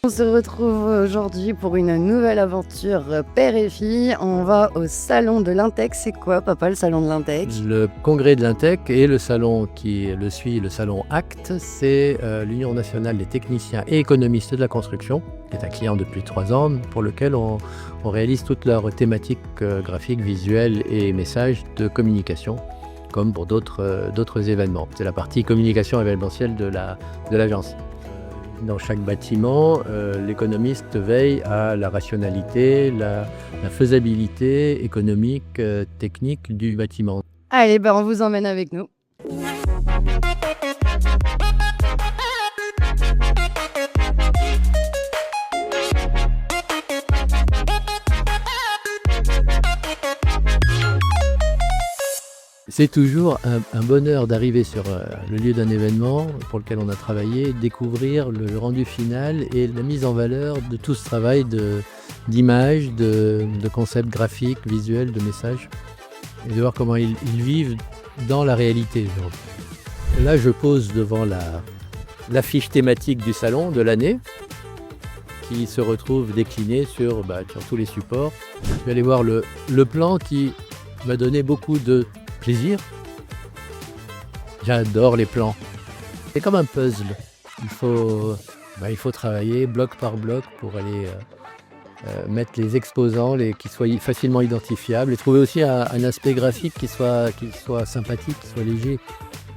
On se retrouve aujourd'hui pour une nouvelle aventure père et fille. On va au salon de l'Intech. C'est quoi, papa, le salon de l'Intech? Le congrès de l'Intech et le salon qui le suit, le salon ACT, c'est l'Union nationale des techniciens et économistes de la construction, qui est un client depuis 3 ans, pour lequel on réalise toutes leurs thématiques graphiques, visuelles et messages de communication, comme pour d'autres événements. C'est la partie communication événementielle de l'agence. Dans chaque bâtiment, l'économiste veille à la rationalité, la faisabilité économique, technique du bâtiment. Allez, on vous emmène avec nous. C'est toujours un bonheur d'arriver sur le lieu d'un événement pour lequel on a travaillé, découvrir le rendu final et la mise en valeur de tout ce travail d'images, de concepts graphiques, visuels, de messages, et de voir comment ils vivent dans la réalité. Là, je pose devant l'affiche thématique du salon de l'année, qui se retrouve déclinée sur tous les supports. Je vais aller voir le plan qui m'a donné beaucoup de plaisir. J'adore les plans. C'est comme un puzzle. Il faut travailler bloc par bloc pour aller mettre les exposants qui soient facilement identifiables et trouver aussi un aspect graphique qui soit sympathique, qui soit léger.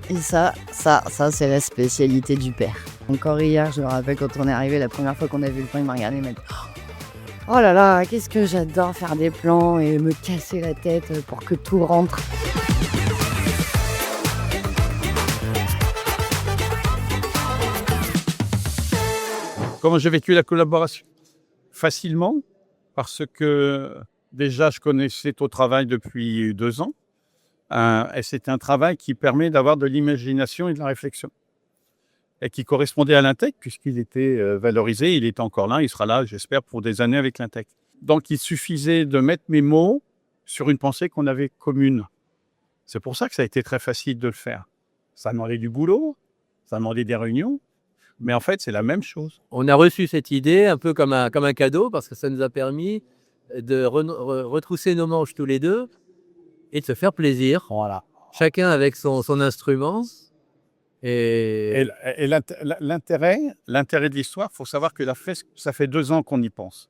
Et ça c'est la spécialité du père. Encore hier, je me rappelle quand on est arrivé, la première fois qu'on a vu le plan, il m'a regardé et m'a dit « Oh là là, qu'est-ce que j'adore faire des plans et me casser la tête pour que tout rentre !» Comment j'ai vécu la collaboration? Facilement, parce que déjà je connaissais ton travail depuis 2 ans. Et c'est un travail qui permet d'avoir de l'imagination et de la réflexion. Et qui correspondait à l'Intech, puisqu'il était valorisé, il est encore là, il sera là, j'espère, pour des années avec l'Intech. Donc il suffisait de mettre mes mots sur une pensée qu'on avait commune. C'est pour ça que ça a été très facile de le faire. Ça demandait du boulot, ça demandait des réunions, mais en fait, c'est la même chose. On a reçu cette idée un peu comme un cadeau, parce que ça nous a permis de retrousser nos manches tous les deux et de se faire plaisir. Voilà. Chacun avec son instrument. Et l'intérêt de l'histoire, il faut savoir que la fresque, ça fait 2 ans qu'on y pense.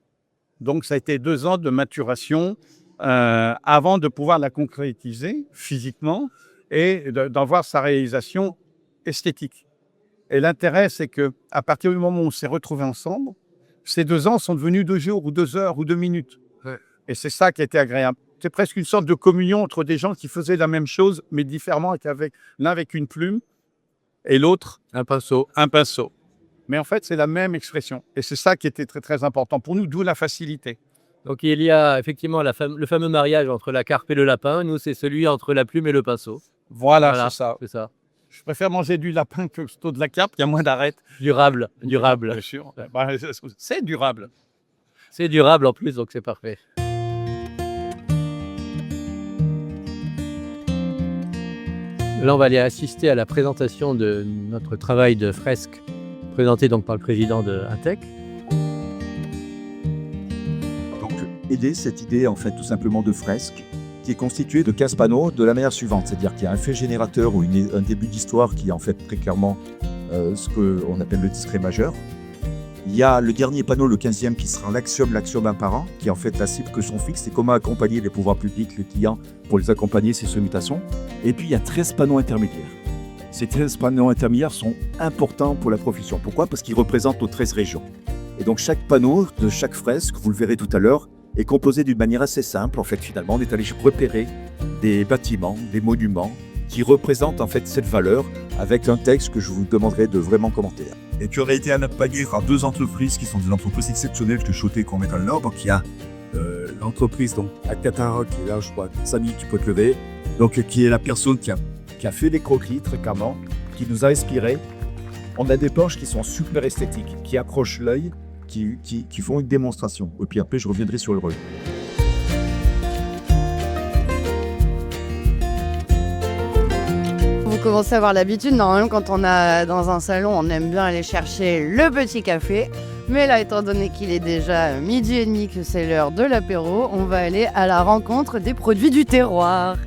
Donc, ça a été 2 ans de maturation avant de pouvoir la concrétiser physiquement et d'en voir sa réalisation esthétique. Et l'intérêt, c'est qu'à partir du moment où on s'est retrouvés ensemble, ces 2 ans sont devenus 2 jours ou 2 heures ou 2 minutes. Ouais. Et c'est ça qui était agréable. C'est presque une sorte de communion entre des gens qui faisaient la même chose, mais différemment, l'un avec une plume et l'autre un pinceau. Mais en fait, c'est la même expression. Et c'est ça qui était très, très important pour nous, d'où la facilité. Donc il y a effectivement le fameux mariage entre la carpe et le lapin. Nous, c'est celui entre la plume et le pinceau. Voilà. C'est ça. Je préfère manger du lapin que plutôt de la carpe, il y a moins d'arêtes. Durable. Bien sûr. C'est durable. C'est durable en plus, donc c'est parfait. Là, on va aller assister à la présentation de notre travail de fresque, présenté donc par le président de Intech. Donc, cette idée, en fait, tout simplement de fresque, qui est constituée de 15 panneaux de la manière suivante, c'est-à-dire qu'il y a un fait générateur ou un début d'histoire qui est en fait très clairement ce qu'on appelle le discret majeur. Il y a le dernier panneau, le 15e, qui sera l'axiome apparent, qui est en fait la cible que sont fixes et comment accompagner les pouvoirs publics, les clients, pour les accompagner, ces mutations. Et puis il y a 13 panneaux intermédiaires. Ces 13 panneaux intermédiaires sont importants pour la profession. Pourquoi? Parce qu'ils représentent nos 13 régions. Et donc chaque panneau de chaque fresque, vous le verrez tout à l'heure, est composé d'une manière assez simple. En fait, finalement, on est allé repérer des bâtiments, des monuments qui représentent en fait cette valeur avec un texte que je vous demanderai de vraiment commenter. Et qui aurait été accompagné par 2 entreprises qui sont des entreprises exceptionnelles que Choté qu'on met dans le Nord. Donc il y a l'entreprise à Qatar qui est là, je crois, Samy, tu peux te lever. Donc qui est la personne qui a fait les croquis très clairement, qui nous a inspiré. On a des planches qui sont super esthétiques, qui accrochent l'œil, qui font une démonstration. Et puis après, je reviendrai sur le rôle. Vous commencez à avoir l'habitude, normalement quand on est dans un salon, on aime bien aller chercher le petit café. Mais là, étant donné qu'il est déjà 12h30, que c'est l'heure de l'apéro, on va aller à la rencontre des produits du terroir.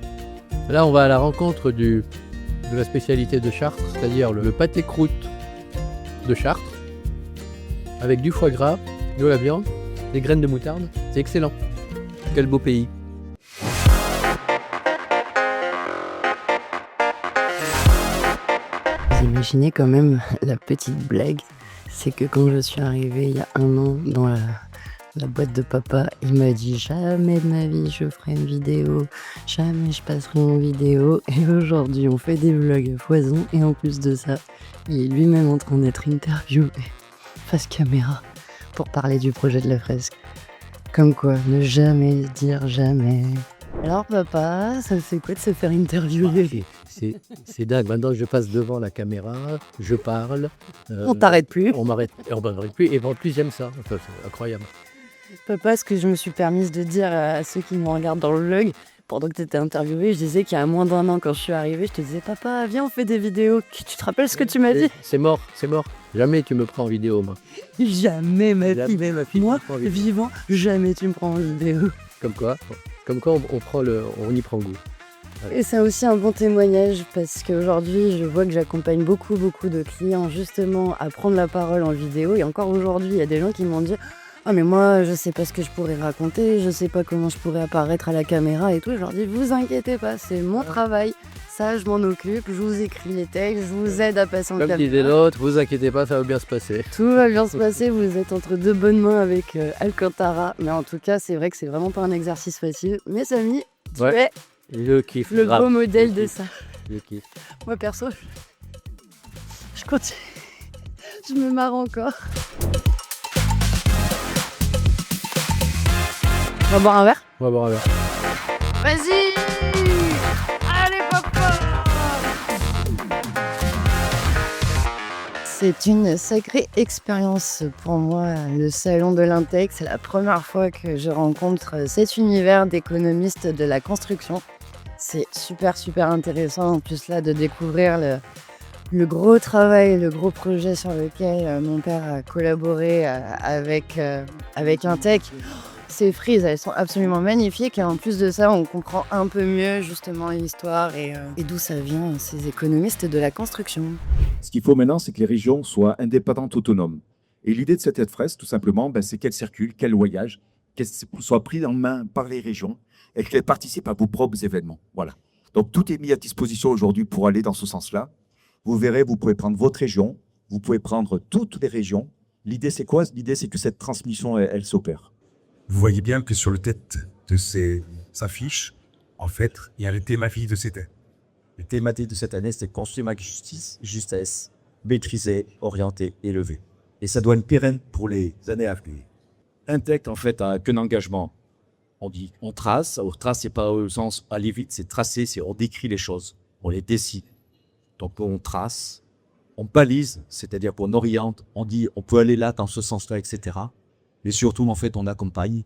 Là, on va à la rencontre de la spécialité de Chartres, c'est-à-dire le pâté croûte de Chartres, avec du foie gras, de la viande, des graines de moutarde. C'est excellent. Quel beau pays. Vous imaginez quand même la petite blague, c'est que quand je suis arrivée il y a 1 an dans la boîte de papa, il m'a dit jamais de ma vie je ferai une vidéo, jamais je passerai en vidéo. Et aujourd'hui on fait des vlogs à foison et en plus de ça, il est lui-même en train d'être interviewé face caméra pour parler du projet de la fresque. Comme quoi, ne jamais dire jamais. Alors papa, ça fait quoi de se faire interviewer? C'est dingue. Maintenant, je passe devant la caméra, je parle. On t'arrête plus. On m'arrête plus. Et en plus, j'aime ça. Enfin, c'est incroyable. Papa, ce que je me suis permise de dire à ceux qui me regardent dans le vlog, pendant que tu étais interviewé, je disais qu'il y a moins d'1 an quand je suis arrivée, je te disais papa, viens on fait des vidéos. Tu te rappelles ce que tu m'as dit? C'est mort. Jamais tu me prends en vidéo, moi. Jamais ma fille. Jamais ma fille. Moi, me prend en vidéo. vivant, jamais tu me prends en vidéo. Comme quoi, on y prend goût. Et c'est aussi un bon témoignage parce qu'aujourd'hui, je vois que j'accompagne beaucoup de clients justement à prendre la parole en vidéo. Et encore aujourd'hui, il y a des gens qui m'ont dit « Ah mais moi, je sais pas ce que je pourrais raconter, je sais pas comment je pourrais apparaître à la caméra et tout. » Je leur dis « Vous inquiétez pas, c'est mon travail. Ça, je m'en occupe, je vous écris les textes, je vous aide à passer en Comme caméra. » disait l'autre, vous inquiétez pas, ça va bien se passer. Tout va bien se passer, vous êtes entre 2 bonnes mains avec Alcantara. Mais en tout cas, c'est vrai que c'est vraiment pas un exercice facile. Mais Samy, tu Ouais. es Le kiff. le grave. beau modèle Le de kiff. ça. Le kiff. Moi perso, je continue. Je me marre encore. On va boire un verre? On va boire un verre. Vas-y! Allez papa! C'est une sacrée expérience pour moi, le salon de l'Intec. C'est la première fois que je rencontre cet univers d'économistes de la construction. C'est super intéressant en plus là de découvrir le gros travail, le gros projet sur lequel mon père a collaboré avec Intec. Ces frises, elles sont absolument magnifiques et en plus de ça, on comprend un peu mieux justement l'histoire et d'où ça vient, ces économistes de la construction. Ce qu'il faut maintenant, c'est que les régions soient indépendantes, autonomes. Et l'idée de cette aide fresque, tout simplement, c'est qu'elle circule, qu'elle voyage, qu'elle soit prise en main par les régions et qu'elle participe à vos propres événements. Voilà. Donc tout est mis à disposition aujourd'hui pour aller dans ce sens-là. Vous verrez, vous pouvez prendre votre région, vous pouvez prendre toutes les régions. L'idée, c'est quoi? L'idée, c'est que cette transmission, elle s'opère. Vous voyez bien que sur le tête de ces affiches, en fait, il y a le thématique de cette année. Le thématique de cette année, c'est construire ma justice, justesse, maîtriser, orienter, élever. Et ça doit être pérenne pour les années à venir. Intec, en fait, a qu'un engagement. On dit, on trace. Alors, trace, c'est pas au sens aller vite, c'est tracer, c'est on décrit les choses, on les décide. Donc, on trace, on balise, c'est-à-dire qu'on oriente, on dit, on peut aller là, dans ce sens-là, etc. Mais surtout, en fait, on accompagne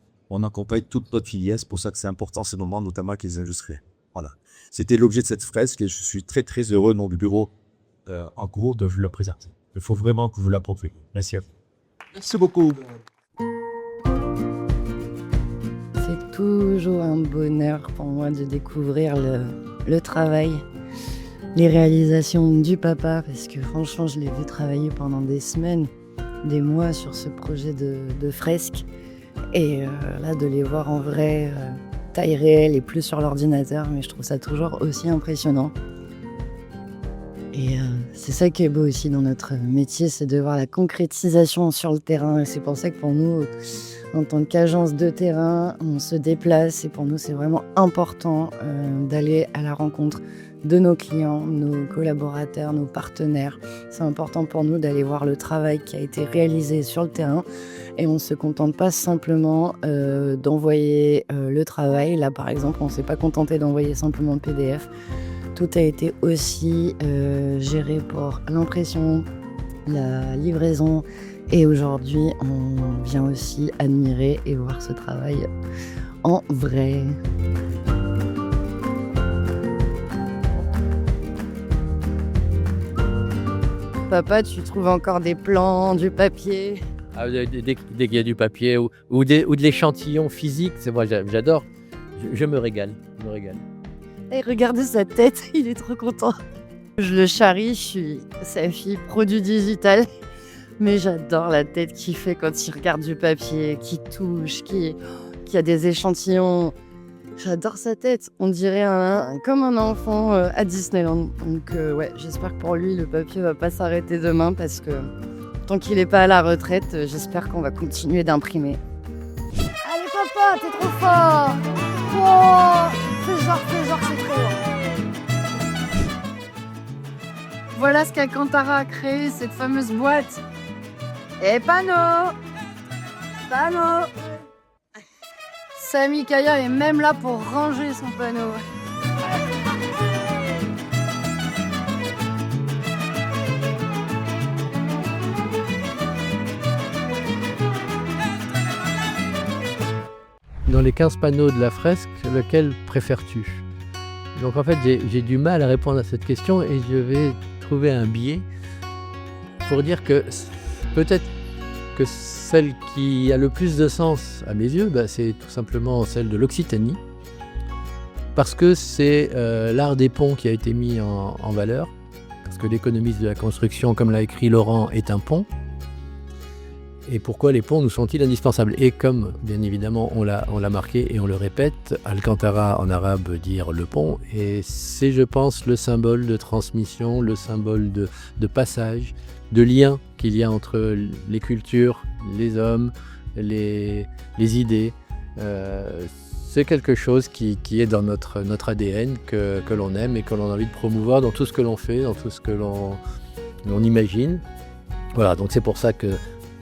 toute notre filière. C'est pour ça que c'est important ces moments, notamment avec les industriels. Voilà. C'était l'objet de cette fresque et je suis très heureux, nom du bureau, en gros, de vous la présenter. Il faut vraiment que vous l'appropriez. Merci à vous. Merci beaucoup. C'est toujours un bonheur pour moi de découvrir le travail, les réalisations du papa, parce que franchement, je l'ai vu travailler pendant des semaines, des mois sur ce projet de fresque. Et là, de les voir en vrai, taille réelle et plus sur l'ordinateur, mais je trouve ça toujours aussi impressionnant. Et c'est ça qui est beau aussi dans notre métier, c'est de voir la concrétisation sur le terrain. Et c'est pour ça que pour nous, en tant qu'agence de terrain, on se déplace et pour nous, c'est vraiment important d'aller à la rencontre de nos clients, nos collaborateurs, nos partenaires. C'est important pour nous d'aller voir le travail qui a été réalisé sur le terrain et on ne se contente pas simplement d'envoyer le travail. Là, par exemple, on ne s'est pas contenté d'envoyer simplement le PDF. Tout a été aussi géré pour l'impression, la livraison et aujourd'hui, on vient aussi admirer et voir ce travail en vrai. Papa, tu trouves encore des plans, du papier? Ah, dès qu'il y a du papier ou de l'échantillon physique, c'est moi j'adore. Je me régale, je me régale. Et regardez sa tête, il est trop content. Je le charrie, je suis sa fille produit digital. Mais j'adore la tête qu'il fait quand il regarde du papier, qui touche, qui a des échantillons. J'adore sa tête. On dirait comme un enfant à Disneyland. Donc ouais, j'espère que pour lui, le papier va pas s'arrêter demain parce que tant qu'il n'est pas à la retraite, j'espère qu'on va continuer d'imprimer. Allez papa, t'es trop fort. Oh, fais genre, c'est trop. Voilà ce qu'Alcantara a créé, cette fameuse boîte. Et panneau. Samy Kaya est même là pour ranger son panneau. Dans les 15 panneaux de la fresque, lequel préfères-tu? Donc en fait, j'ai du mal à répondre à cette question et je vais trouver un biais pour dire que peut-être que celle qui a le plus de sens à mes yeux, c'est tout simplement celle de l'Occitanie, parce que c'est l'art des ponts qui a été mis en valeur, parce que l'économiste de la construction, comme l'a écrit Laurent, est un pont. Et pourquoi les ponts nous sont-ils indispensables? Et comme, bien évidemment, on l'a marqué et on le répète, Alcantara en arabe veut dire le pont, et c'est, je pense, le symbole de transmission, le symbole de passage, de lien qu'il y a entre les cultures, les hommes, les idées. C'est quelque chose qui est dans notre ADN, que l'on aime et que l'on a envie de promouvoir dans tout ce que l'on fait, dans tout ce que l'on imagine. Voilà, donc c'est pour ça que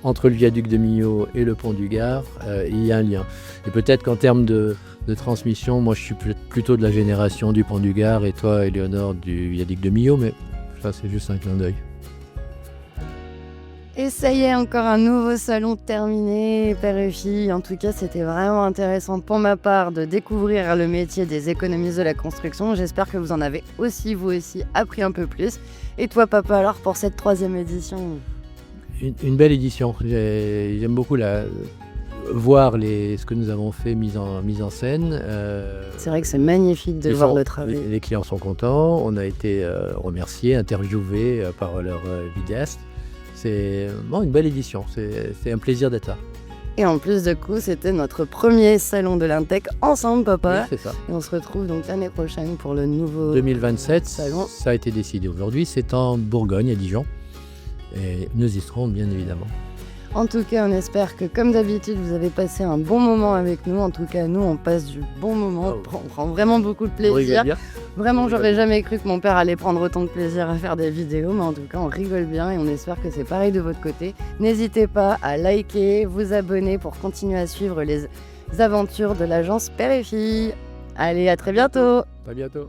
entre le viaduc de Millau et le pont du Gard, il y a un lien. Et peut-être qu'en termes de transmission, moi je suis plutôt de la génération du pont du Gard et toi, Éléonore, du viaduc de Millau, mais ça c'est juste un clin d'œil. Et ça y est, encore un nouveau salon terminé, père et fille. En tout cas, c'était vraiment intéressant pour ma part de découvrir le métier des économistes de la construction. J'espère que vous en avez aussi, vous aussi, appris un peu plus. Et toi, papa, alors, pour cette 3e édition? Une belle édition. J'aime beaucoup voir ce que nous avons fait mise en scène. C'est vrai que c'est magnifique de voir le travail. Les clients sont contents. On a été remerciés, interviewés par leurs vidéastes. C'est une belle édition. C'est un plaisir d'être là. Et en plus de coup, c'était notre premier salon de l'Intech ensemble, papa. Oui, c'est ça. Et on se retrouve donc l'année prochaine pour le nouveau 2027. salon. Ça a été décidé aujourd'hui. C'est en Bourgogne, à Dijon. Et nous y serons bien évidemment. En tout cas, on espère que comme d'habitude, vous avez passé un bon moment avec nous. En tout cas, nous, on passe du bon moment. On prend vraiment beaucoup de plaisir. Vraiment, j'aurais jamais cru que mon père allait prendre autant de plaisir à faire des vidéos. Mais en tout cas, on rigole bien et on espère que c'est pareil de votre côté. N'hésitez pas à liker, vous abonner pour continuer à suivre les aventures de l'agence Père et Fille. Allez, à très bientôt. À bientôt.